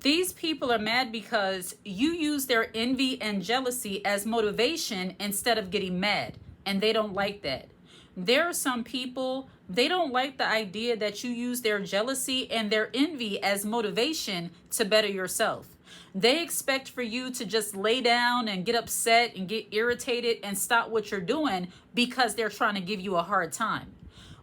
These people are mad because you use their envy and jealousy as motivation instead of getting mad, and they don't like that. There are some people, they don't like the idea that you use their jealousy and their envy as motivation to better yourself. They expect for you to just lay down and get upset and get irritated and stop what you're doing because they're trying to give you a hard time.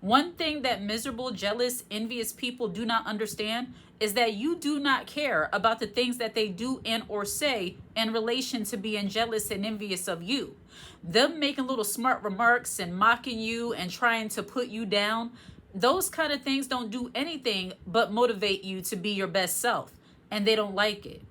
One thing that miserable, jealous, envious people do not understand is that you do not care about the things that they do and or say in relation to being jealous and envious of you. Them making little smart remarks and mocking you and trying to put you down, those kind of things don't do anything but motivate you to be your best self, and they don't like it.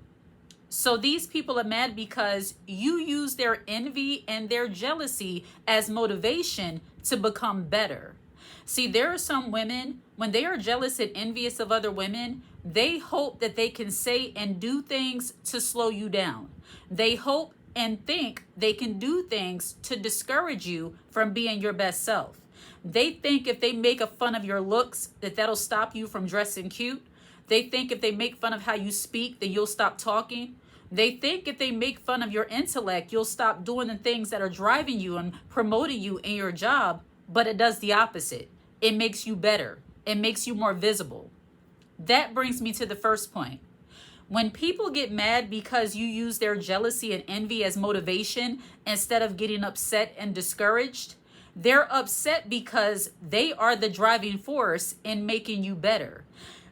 So these people are mad because you use their envy and their jealousy as motivation to become better. See, there are some women, when they are jealous and envious of other women, they hope that they can say and do things to slow you down. They hope and think they can do things to discourage you from being your best self. They think if they make a fun of your looks, that that'll stop you from dressing cute. They think if they make fun of how you speak, then you'll stop talking. They think if they make fun of your intellect, you'll stop doing the things that are driving you and promoting you in your job, but it does the opposite. It makes you better. It makes you more visible. That brings me to the first point. When people get mad because you use their jealousy and envy as motivation instead of getting upset and discouraged, they're upset because they are the driving force in making you better.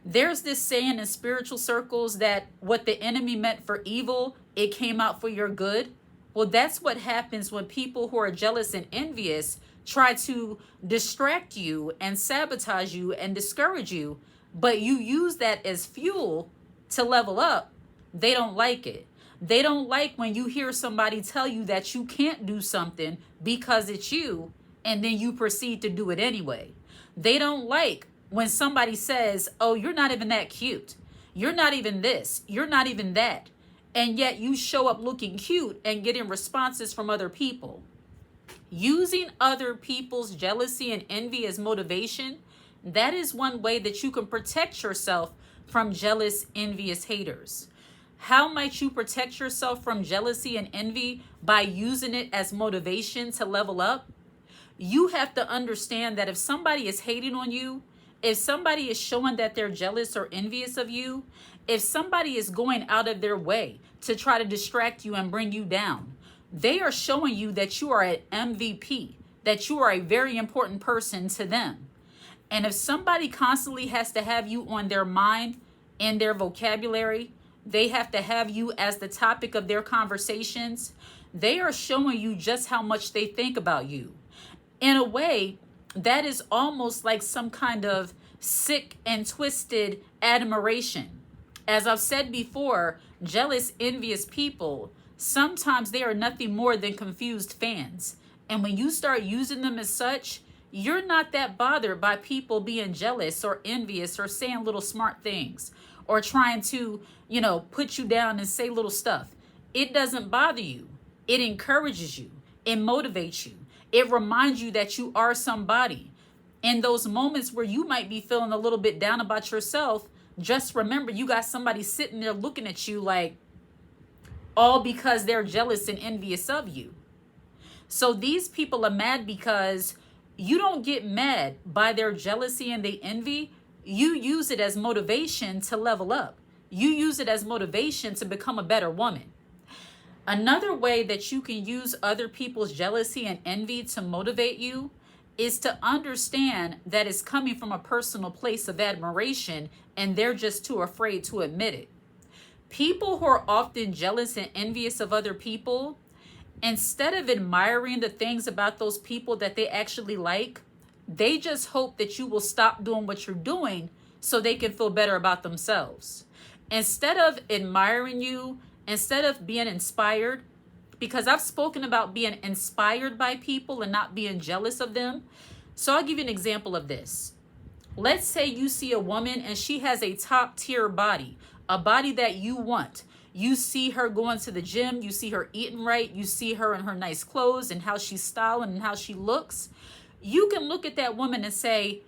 There's this saying in spiritual circles that what the enemy meant for evil, it came out for your good. Well, that's what happens when people who are jealous and envious try to distract you and sabotage you and discourage you, but you use that as fuel to level up. They don't like it. They don't like when you hear somebody tell you that you can't do something because it's you, and then you proceed to do it anyway. They don't like when somebody says, oh, you're not even that cute. You're not even this. You're not even that. And yet you show up looking cute and getting responses from other people. Using other people's jealousy and envy as motivation, that is one way that you can protect yourself from jealous, envious haters. How might you protect yourself from jealousy and envy? By using it as motivation to level up. You have to understand that if somebody is hating on you, if somebody is showing that they're jealous or envious of you, if somebody is going out of their way to try to distract you and bring you down, they are showing you that you are an MVP, that you are a very important person to them. And if somebody constantly has to have you on their mind and their vocabulary, they have to have you as the topic of their conversations, they are showing you just how much they think about you. In a way, that is almost like some kind of sick and twisted admiration. As I've said before, jealous, envious people, sometimes they are nothing more than confused fans. And when you start using them as such, you're not that bothered by people being jealous or envious or saying little smart things or trying to, put you down and say little stuff. It doesn't bother you. It encourages you. It motivates you. It reminds you that you are somebody. In those moments where you might be feeling a little bit down about yourself, just remember you got somebody sitting there looking at you like, all because they're jealous and envious of you. So these people are mad because you don't get mad by their jealousy and their envy. You use it as motivation to level up. You use it as motivation to become a better woman. Another way that you can use other people's jealousy and envy to motivate you is to understand that it's coming from a personal place of admiration and they're just too afraid to admit it. People who are often jealous and envious of other people, instead of admiring the things about those people that they actually like, they just hope that you will stop doing what you're doing so they can feel better about themselves. Instead of admiring you, instead of being inspired, because I've spoken about being inspired by people and not being jealous of them. So I'll give you an example of this. Let's say you see a woman and she has a top tier body, a body that you want. You see her going to the gym, you see her eating right, you see her in her nice clothes and how she's styling and how she looks. You can look at that woman and say,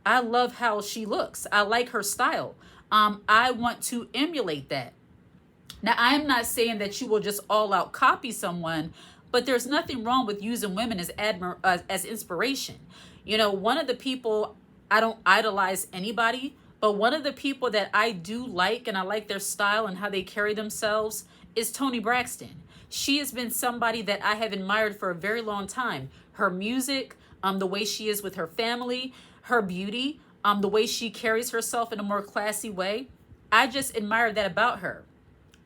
I love how she looks. I like her style. I want to emulate that. Now, I'm not saying that you will just all out copy someone, but there's nothing wrong with using women as inspiration. One of the people, I don't idolize anybody, but one of the people that I do like, and I like their style and how they carry themselves, is Toni Braxton. She has been somebody that I have admired for a very long time. Her music, the way she is with her family, her beauty, the way she carries herself in a more classy way. I just admire that about her.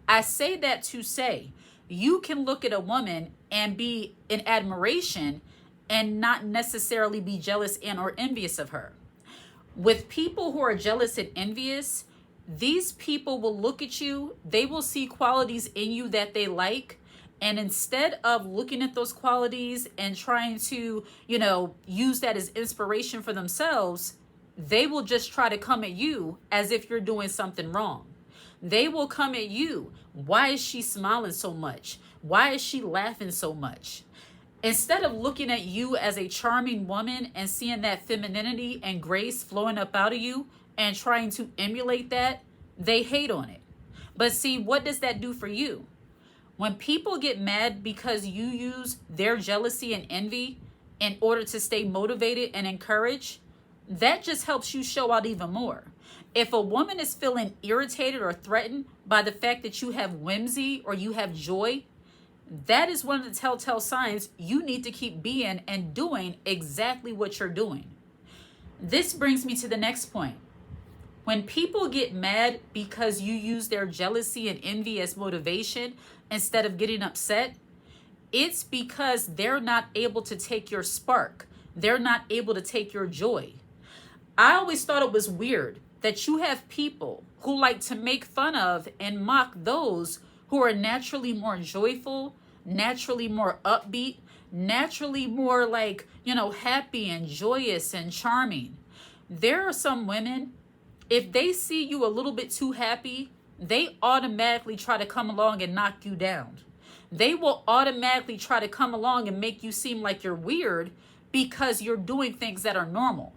I say that to say, you can look at a woman and be in admiration and not necessarily be jealous and or envious of her. With people who are jealous and envious, these people will look at you, they will see qualities in you that they like, and instead of looking at those qualities and trying to, use that as inspiration for themselves, they will just try to come at you as if you're doing something wrong. They will come at you. Why is she smiling so much? Why is she laughing so much? Instead of looking at you as a charming woman and seeing that femininity and grace flowing up out of you and trying to emulate that, they hate on it. But see, what does that do for you? When people get mad because you use their jealousy and envy in order to stay motivated and encouraged, that just helps you show out even more. If a woman is feeling irritated or threatened by the fact that you have whimsy or you have joy, that is one of the telltale signs you need to keep being and doing exactly what you're doing. This brings me to the next point. When people get mad because you use their jealousy and envy as motivation instead of getting upset, it's because they're not able to take your spark. They're not able to take your joy. I always thought it was weird that you have people who like to make fun of and mock those who are naturally more joyful, naturally more upbeat, naturally more happy and joyous and charming. There are some women, if they see you a little bit too happy, they automatically try to come along and knock you down. They will automatically try to come along and make you seem like you're weird because you're doing things that are normal.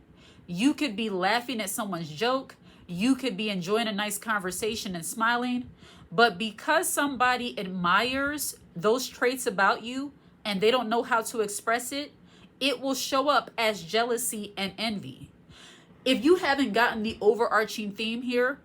You could be laughing at someone's joke. You could be enjoying a nice conversation and smiling. But because somebody admires those traits about you and they don't know how to express it, it will show up as jealousy and envy. If you haven't gotten the overarching theme here,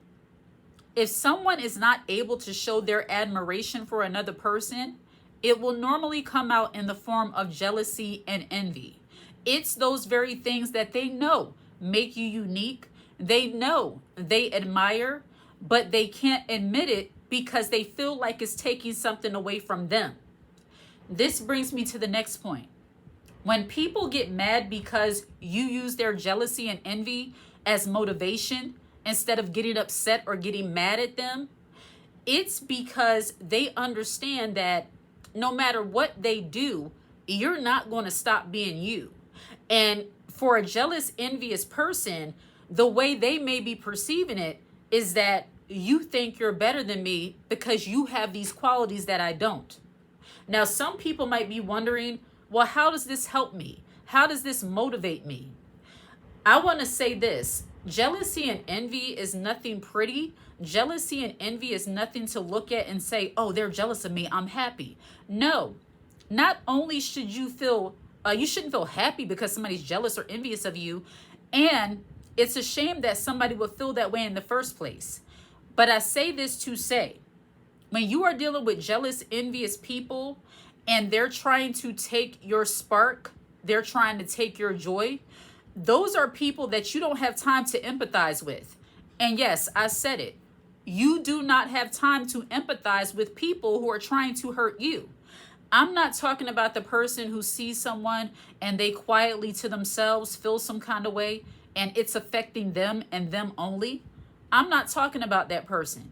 if someone is not able to show their admiration for another person, it will normally come out in the form of jealousy and envy. It's those very things that they know make you unique. They know they admire, but they can't admit it because they feel like it's taking something away from them. This brings me to the next point. When people get mad because you use their jealousy and envy as motivation instead of getting upset or getting mad at them, it's because they understand that no matter what they do, you're not going to stop being you. And for a jealous, envious person, the way they may be perceiving it is that you think you're better than me because you have these qualities that I don't. Now, some people might be wondering, well, how does this help me? How does this motivate me? I want to say this. Jealousy and envy is nothing pretty. Jealousy and envy is nothing to look at and say, oh, they're jealous of me, I'm happy. No, not only should you feel, you shouldn't feel happy because somebody's jealous or envious of you. And it's a shame that somebody would feel that way in the first place. But I say this to say, when you are dealing with jealous, envious people and they're trying to take your spark, they're trying to take your joy, those are people that you don't have time to empathize with. And yes, I said it. You do not have time to empathize with people who are trying to hurt you. I'm not talking about the person who sees someone and they quietly to themselves feel some kind of way and it's affecting them and them only. I'm not talking about that person.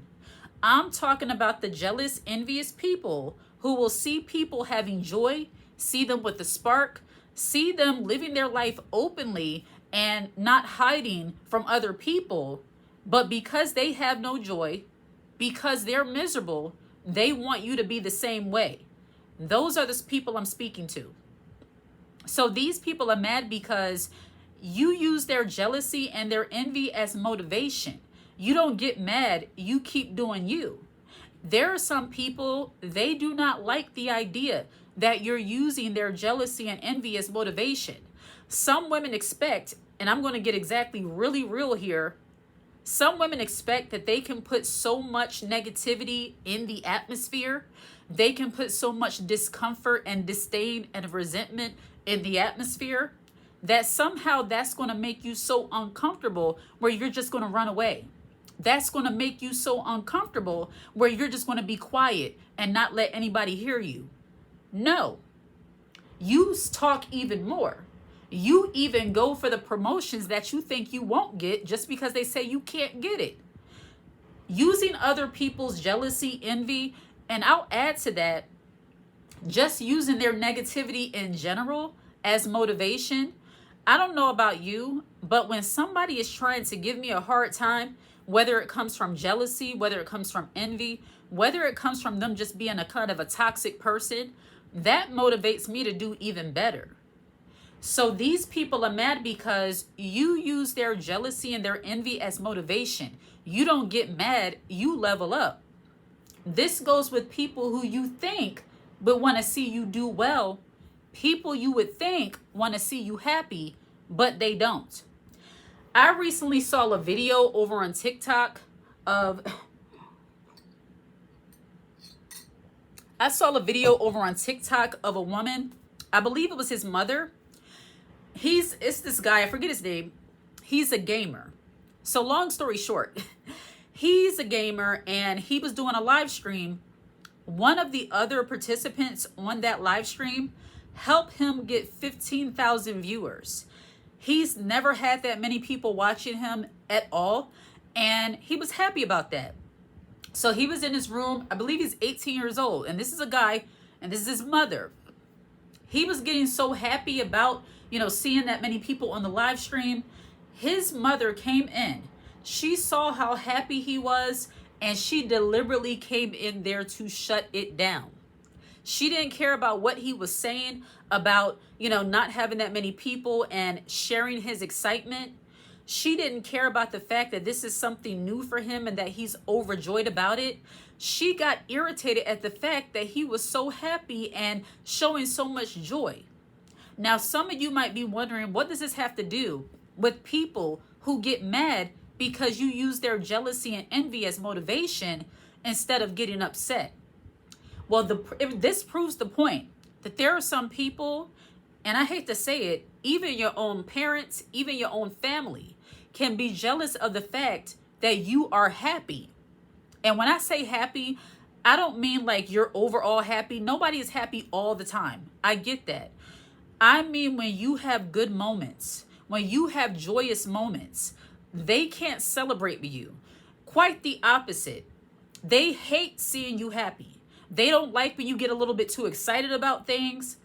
I'm talking about the jealous, envious people who will see people having joy, see them with a spark, see them living their life openly and not hiding from other people. But because they have no joy, because they're miserable, they want you to be the same way. Those are the people I'm speaking to. So these people are mad because you use their jealousy and their envy as motivation. You don't get mad. You keep doing you. There are some people, they do not like the idea that you're using their jealousy and envy as motivation. Some women expect, and I'm going to get exactly really real here. Some women expect that they can put so much negativity in the atmosphere. They can put so much discomfort and disdain and resentment in the atmosphere that somehow that's going to make you so uncomfortable where you're just going to run away. That's going to make you so uncomfortable where you're just going to be quiet and not let anybody hear you. No, you talk even more. You even go for the promotions that you think you won't get just because they say you can't get it. Using other people's jealousy, envy, and I'll add to that, just using their negativity in general as motivation. I don't know about you, but when somebody is trying to give me a hard time, whether it comes from jealousy, whether it comes from envy, whether it comes from them just being a kind of a toxic person, that motivates me to do even better. So these people are mad because you use their jealousy and their envy as motivation. You don't get mad, you level up. This goes with people who you think but want to see you do well. People you would think want to see you happy, but they don't. I recently saw a video over on TikTok of a woman. I believe it was his mother. It's this guy, I forget his name. He's a gamer. So long story short, he's a gamer and he was doing a live stream. One of the other participants on that live stream helped him get 15,000 viewers. He's never had that many people watching him at all, and he was happy about that. So he was in his room. I believe he's 18 years old, and this is a guy, and this is his mother. He was getting so happy about, seeing that many people on the live stream. His mother came in. She saw how happy he was, and she deliberately came in there to shut it down. She didn't care about what he was saying about, not having that many people and sharing his excitement. She didn't care about the fact that this is something new for him and that he's overjoyed about it. She got irritated at the fact that he was so happy and showing so much joy. Now, some of you might be wondering, what does this have to do with people who get mad because you use their jealousy and envy as motivation instead of getting upset? Well, this proves the point that there are some people, and I hate to say it, even your own parents, even your own family can be jealous of the fact that you are happy. And when I say happy, I don't mean like you're overall happy. Nobody is happy all the time. I get that. I mean when you have good moments, when you have joyous moments, they can't celebrate with you. Quite the opposite. They hate seeing you happy. They don't like when you get a little bit too excited about things.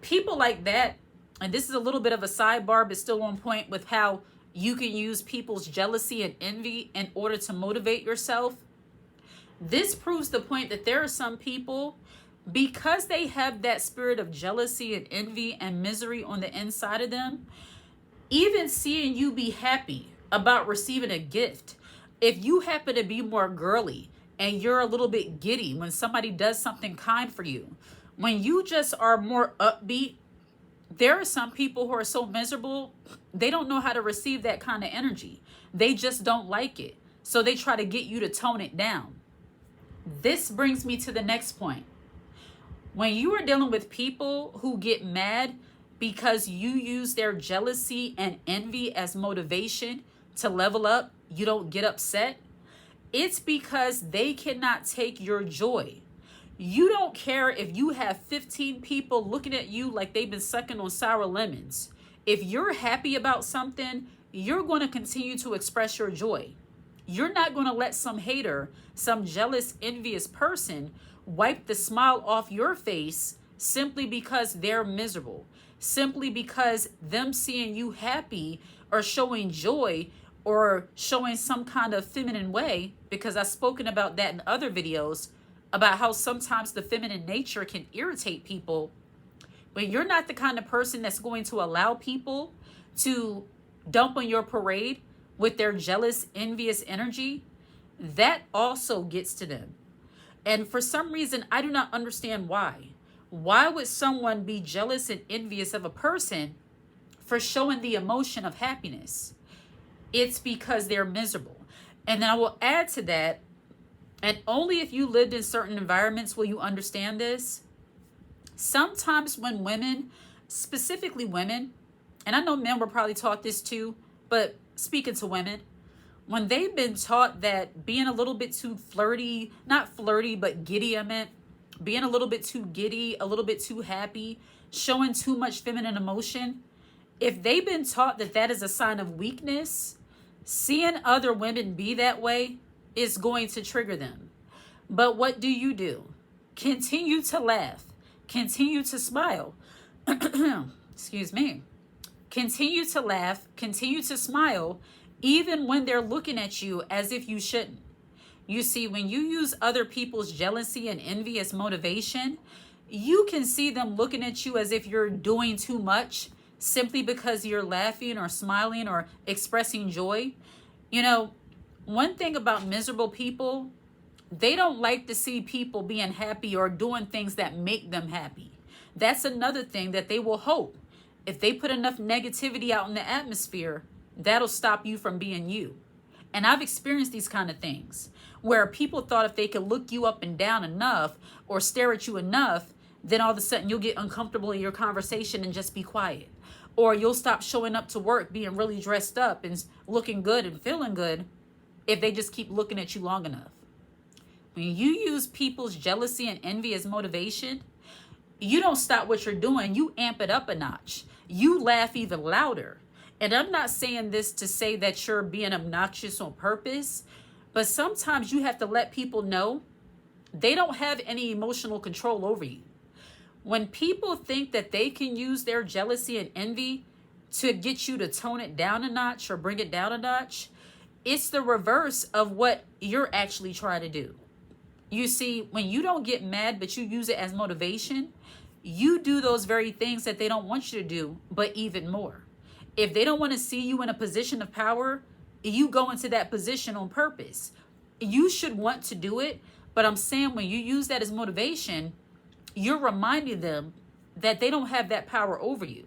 People like that, and this is a little bit of a sidebar, but still on point with how you can use people's jealousy and envy in order to motivate yourself. This proves the point that there are some people, because they have that spirit of jealousy and envy and misery on the inside of them, even seeing you be happy about receiving a gift, if you happen to be more girly and you're a little bit giddy when somebody does something kind for you, when you just are more upbeat, there are some people who are so miserable, they don't know how to receive that kind of energy. They just don't like it. So they try to get you to tone it down. This brings me to the next point. When you are dealing with people who get mad because you use their jealousy and envy as motivation to level up, you don't get upset, it's because they cannot take your joy. You don't care if you have 15 people looking at you like they've been sucking on sour lemons. If you're happy about something, you're going to continue to express your joy. You're not going to let some hater, some jealous, envious person wipe the smile off your face simply because they're miserable, simply because them seeing you happy or showing joy or showing some kind of feminine way, because I've spoken about that in other videos, about how sometimes the feminine nature can irritate people. But you're not the kind of person that's going to allow people to dump on your parade with their jealous, envious energy, that also gets to them. And for some reason, I do not understand why. Why would someone be jealous and envious of a person for showing the emotion of happiness? It's because they're miserable. And then I will add to that, and only if you lived in certain environments will you understand this. Sometimes when women, specifically women, and I know men were probably taught this too, but speaking to women, when they've been taught that being a little bit too flirty, not flirty, but giddy, I meant, being a little bit too giddy, a little bit too happy, showing too much feminine emotion, if they've been taught that that is a sign of weakness, seeing other women be that way is going to trigger them. But what do? Continue to laugh. Continue to smile. Excuse me. Continue to laugh. Continue to smile, even when they're looking at you as if you shouldn't. You see, when you use other people's jealousy and envy as motivation, you can see them looking at you as if you're doing too much simply because you're laughing or smiling or expressing joy. You know, one thing about miserable people, they don't like to see people being happy or doing things that make them happy. That's another thing that they will hope. If they put enough negativity out in the atmosphere, that'll stop you from being you. And I've experienced these kind of things where people thought if they could look you up and down enough or stare at you enough, then all of a sudden you'll get uncomfortable in your conversation and just be quiet. Or you'll stop showing up to work being really dressed up and looking good and feeling good if they just keep looking at you long enough. When you use people's jealousy and envy as motivation, you don't stop what you're doing. You amp it up a notch. You laugh even louder. And I'm not saying this to say that you're being obnoxious on purpose, but sometimes you have to let people know they don't have any emotional control over you. When people think that they can use their jealousy and envy to get you to tone it down a notch or bring it down a notch, it's the reverse of what you're actually trying to do. You see, when you don't get mad, but you use it as motivation, you do those very things that they don't want you to do, but even more. If they don't want to see you in a position of power, you go into that position on purpose. You should want to do it, but I'm saying when you use that as motivation, you're reminding them that they don't have that power over you.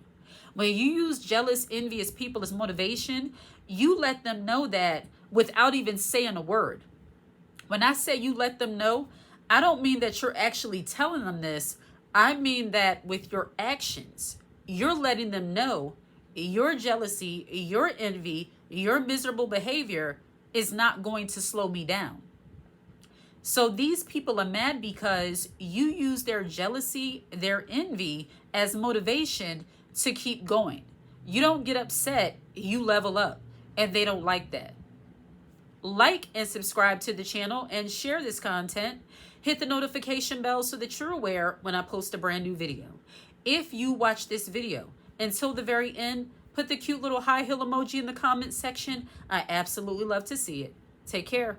When you use jealous, envious people as motivation, you let them know that without even saying a word. When I say you let them know, I don't mean that you're actually telling them this. I mean that with your actions, you're letting them know your jealousy, your envy, your miserable behavior is not going to slow me down. So these people are mad because you use their jealousy, their envy as motivation to keep going. You don't get upset, you level up, and they don't like that. Like and subscribe to the channel and share this content. Hit the notification bell so that you're aware when I post a brand new video. If you watch this video until the very end, put the cute little high heel emoji in the comment section. I absolutely love to see it. Take care.